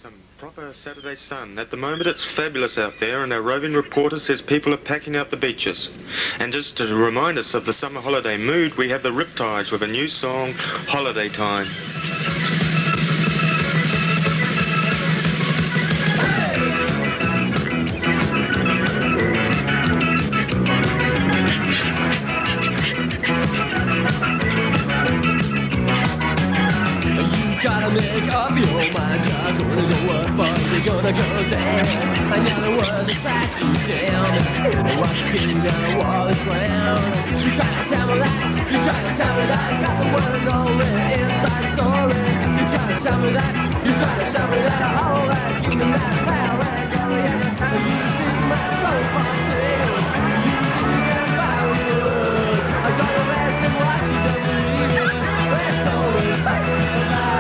Some proper Saturday sun. At the moment it's fabulous out there, and our roving reporter says people are packing out the beaches. And just to remind us of the summer holiday mood, we have the Riptides with a new song, Holiday Time. Gotta make up your mind, you're gonna go up, but you're gonna go there. And you're the one that tries to tell me what's the king and the wall is ground. You try to tell me that, you try to tell me that, got the one and only inside story. You try to tell me that, you try to tell me that, all that, give me that power and glory. And you think my soul's for sale, you think I'm firewood. I'm gonna rest and watch you don't believe it. Rest always back in the light.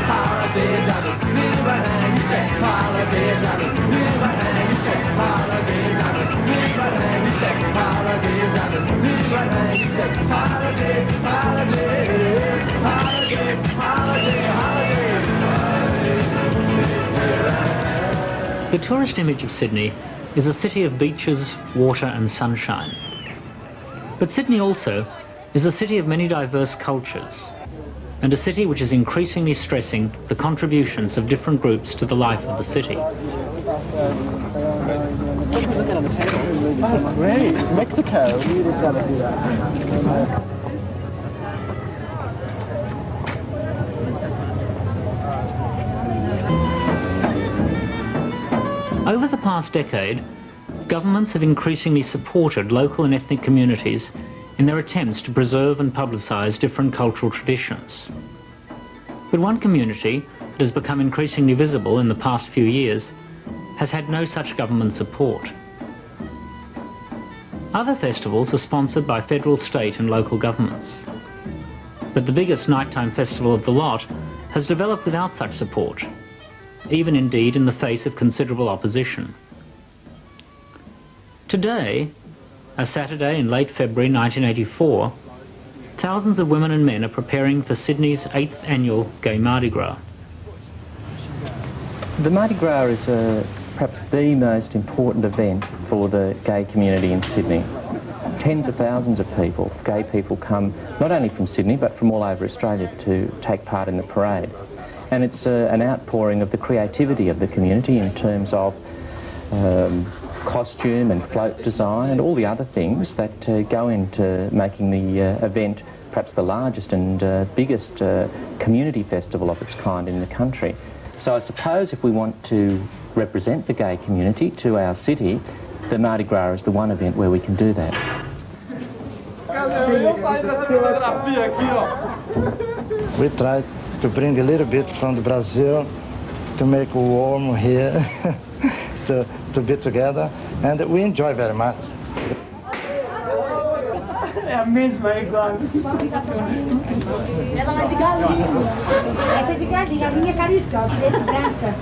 Holiday time, leave behind you say. Holiday time, leave behind you say. Holiday time, leave behind you say. Holiday time, leave behind you say. Holiday, holiday, holiday, holiday, holiday. The tourist image of Sydney is a city of beaches, water and sunshine. But Sydney also is a city of many diverse cultures, and a city which is increasingly stressing the contributions of different groups to the life of the city. Oh, great. Mexico. Over the past decade, governments have increasingly supported local and ethnic communities in their attempts to preserve and publicise different cultural traditions. But one community that has become increasingly visible in the past few years has had no such government support. Other festivals are sponsored by federal, state and local governments. But the biggest nighttime festival of the lot has developed without such support, even indeed in the face of considerable opposition. Today, a Saturday in late February 1984, thousands of women and men are preparing for Sydney's 8th annual Gay Mardi Gras. The Mardi Gras is perhaps the most important event for the gay community in Sydney. Tens of thousands of people, gay people, come not only from Sydney but from all over Australia to take part in the parade. And it's an outpouring of the creativity of the community in terms of costume and float design and all the other things that go into making the event perhaps the largest and biggest community festival of its kind in the country. So I suppose if we want to represent the gay community to our city, the Mardi Gras is the one event where we can do that. We try to bring a little bit from the Brazil to make warm here, to be together, and we enjoy very much. É a mesma, é igual. Ela é de galinha. Essa é de galinha, galinha caricó, de branca.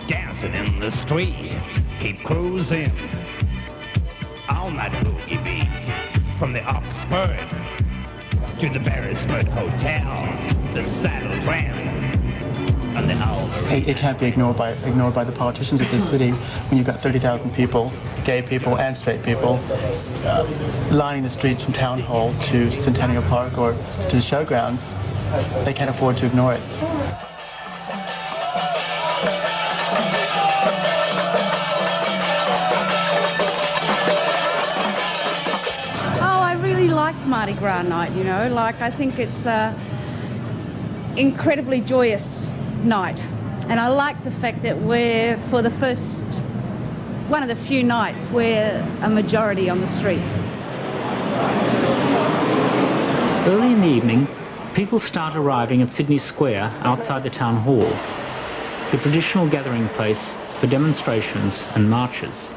Dancing in the street, keep cruising on that boogie beat, from the Oxford to the Beresford Hotel, the Saddle Tramp, and the Owl. It can't be ignored by the politicians of this city when you've got 30,000 people, gay people and straight people, lining the streets from Town Hall to Centennial Park or to the showgrounds. They can't afford to ignore it. Mardi Gras night, you know, like I think it's a incredibly joyous night, and I like the fact that we're for the first one of the few nights we're a majority on the street. Early in the evening, people start arriving at Sydney Square outside the Town Hall, the traditional gathering place for demonstrations and marches.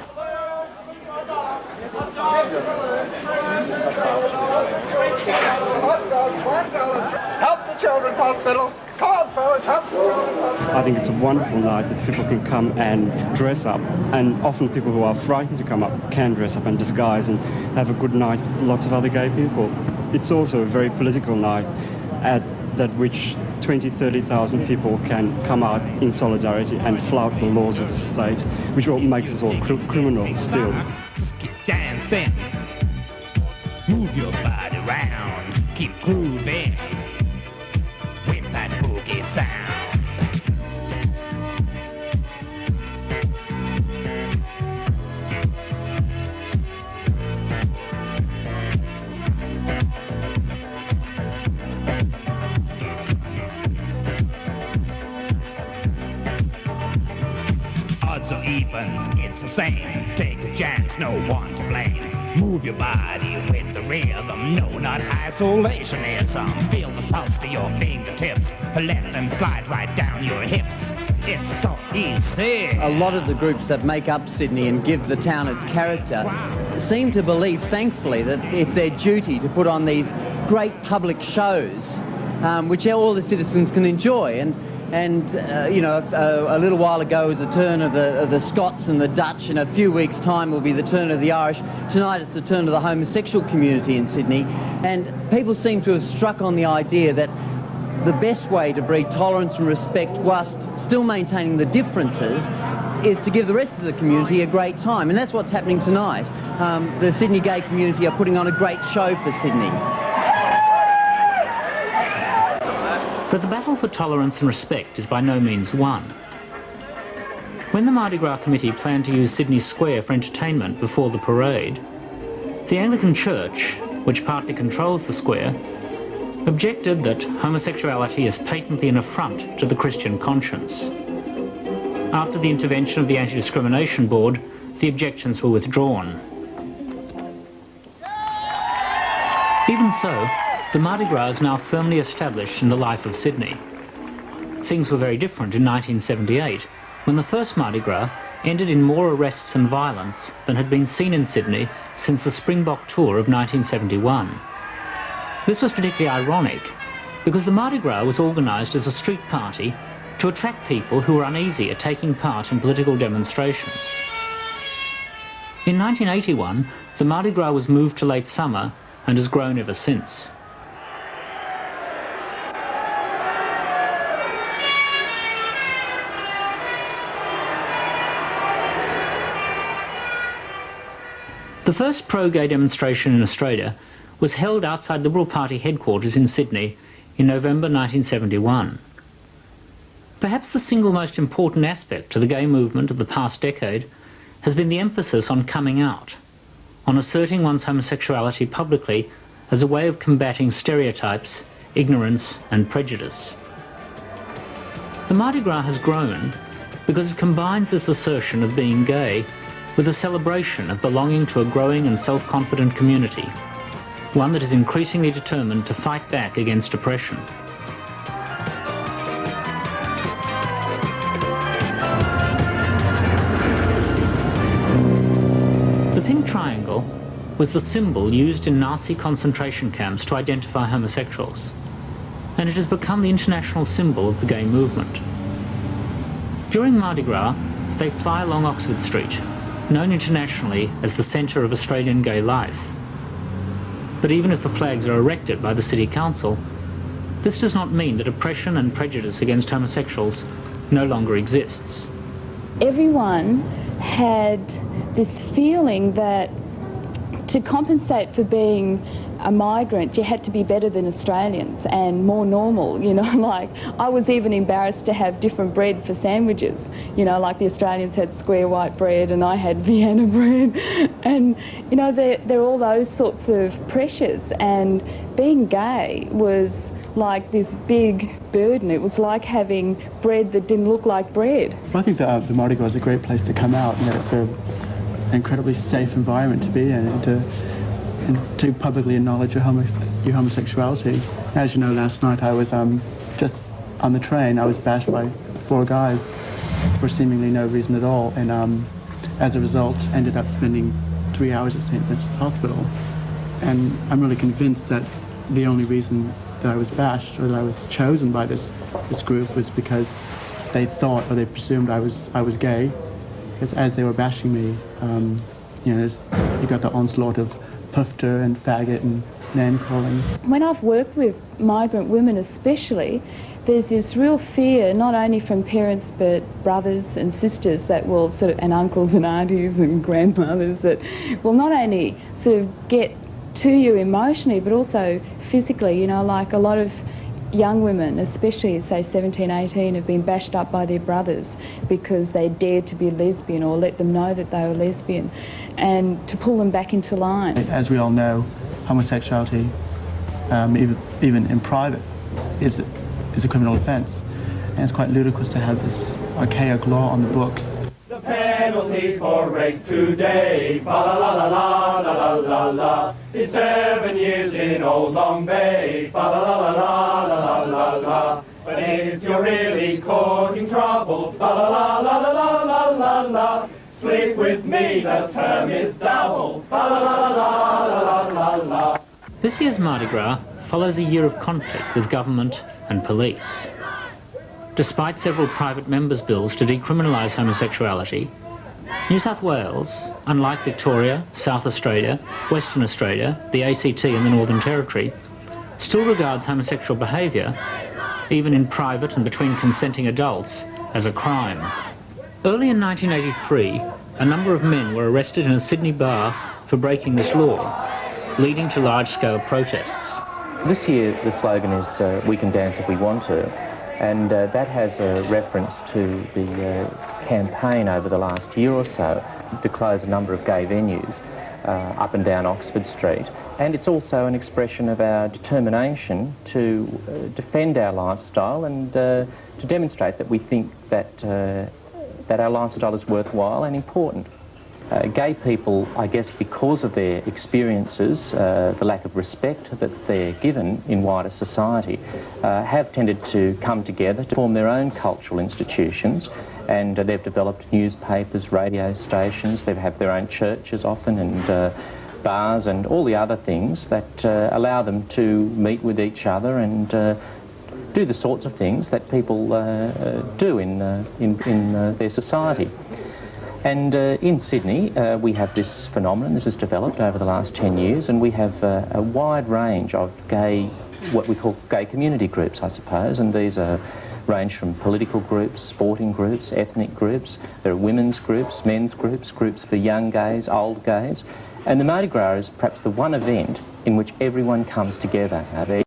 Help the Children's Hospital. Come on, fellas, help the Children's Hospital. I think it's a wonderful night that people can come and dress up, and often people who are frightened to come up can dress up and disguise and have a good night with lots of other gay people. It's also a very political night at which 20, 30,000 people can come out in solidarity and flout the laws of the state, which makes us all criminals still. Keep dancing, move your body around, keep grooving with that boogie sound. Odds or evens, it's the same. Take a chance, no one to blame. Move your body with the rhythm, no, not isolationism. Feel the pulse to your fingertips, let them slide right down your hips. It's so easy. A lot of the groups that make up Sydney and give the town its character seem to believe, thankfully, that it's their duty to put on these great public shows, which all the citizens can enjoy. And you know, a little while ago was the turn of the Scots and the Dutch. In a few weeks' time will be the turn of the Irish. Tonight it's the turn of the homosexual community in Sydney. And people seem to have struck on the idea that the best way to breed tolerance and respect whilst still maintaining the differences is to give the rest of the community a great time. And that's what's happening tonight. The Sydney gay community are putting on a great show for Sydney. But the battle for tolerance and respect is by no means won. When the Mardi Gras Committee planned to use Sydney Square for entertainment before the parade, the Anglican Church, which partly controls the square, objected that homosexuality is patently an affront to the Christian conscience. After the intervention of the Anti-Discrimination Board, the objections were withdrawn. Even so, the Mardi Gras is now firmly established in the life of Sydney. Things were very different in 1978, when the first Mardi Gras ended in more arrests and violence than had been seen in Sydney since the Springbok tour of 1971. This was particularly ironic because the Mardi Gras was organised as a street party to attract people who were uneasy at taking part in political demonstrations. In 1981, the Mardi Gras was moved to late summer and has grown ever since. The first pro-gay demonstration in Australia was held outside Liberal Party headquarters in Sydney in November 1971. Perhaps the single most important aspect to the gay movement of the past decade has been the emphasis on coming out, on asserting one's homosexuality publicly as a way of combating stereotypes, ignorance and prejudice. The Mardi Gras has grown because it combines this assertion of being gay with a celebration of belonging to a growing and self-confident community, one that is increasingly determined to fight back against oppression. The pink triangle was the symbol used in Nazi concentration camps to identify homosexuals, and it has become the international symbol of the gay movement. During Mardi Gras, they fly along Oxford Street, known internationally as the centre of Australian gay life. But even if the flags are erected by the City Council, this does not mean that oppression and prejudice against homosexuals no longer exists. Everyone had this feeling that to compensate for being a migrant, you had to be better than Australians and more normal, you know, like I was even embarrassed to have different bread for sandwiches, you know, like the Australians had square white bread and I had Vienna bread, and, you know, there are all those sorts of pressures, and being gay was like this big burden. It was like having bread that didn't look like bread. I think that the Mardi Gras is a great place to come out, and it's an incredibly safe environment to be in, and to publicly acknowledge your homosexuality. As you know, last night I was just on the train. I was bashed by 4 guys for seemingly no reason at all, and as a result ended up spending 3 hours at St. Vincent's Hospital. And I'm really convinced that the only reason that I was bashed or that I was chosen by this group was because they thought or they presumed I was gay. Because as they were bashing me, you know, you got the onslaught of pufter and faggot and name calling. When I've worked with migrant women especially, there's this real fear, not only from parents but brothers and sisters that will sort of, and uncles and aunties and grandmothers that will not only sort of get to you emotionally but also physically. You know, like a lot of young women, especially say 17, 18, have been bashed up by their brothers because they dared to be lesbian or let them know that they were lesbian, and to pull them back into line. As we all know, homosexuality, even in private, is a criminal offence, and it's quite ludicrous to have this archaic law on the books. The penalty for rape today, fa la la la la la la la, is 7 years in Old Long Bay, fa la la la la la la la. But if you're really courting trouble, fa la la la la la la la, sleep with me, the term is double, fa la la la la la la. This year's Mardi Gras follows a year of conflict with government and police. Despite several private members' bills to decriminalise homosexuality, New South Wales, unlike Victoria, South Australia, Western Australia, the ACT and the Northern Territory, still regards homosexual behaviour, even in private and between consenting adults, as a crime. Early in 1983, a number of men were arrested in a Sydney bar for breaking this law, leading to large-scale protests. This year the slogan is "We can dance if we want to," and that has a reference to the campaign over the last year or so to close a number of gay venues up and down Oxford Street. And it's also an expression of our determination to defend our lifestyle and to demonstrate that we think that, that our lifestyle is worthwhile and important. Gay people, I guess because of their experiences, the lack of respect that they're given in wider society, have tended to come together to form their own cultural institutions, and they've developed newspapers, radio stations, they have their own churches often, and bars and all the other things that allow them to meet with each other and do the sorts of things that people do in their society. And in Sydney, we have this phenomenon. This has developed over the last 10 years, and we have a wide range of gay, what we call gay community groups, I suppose, and these range from political groups, sporting groups, ethnic groups. There are women's groups, men's groups, groups for young gays, old gays. And the Mardi Gras is perhaps the one event in which everyone comes together.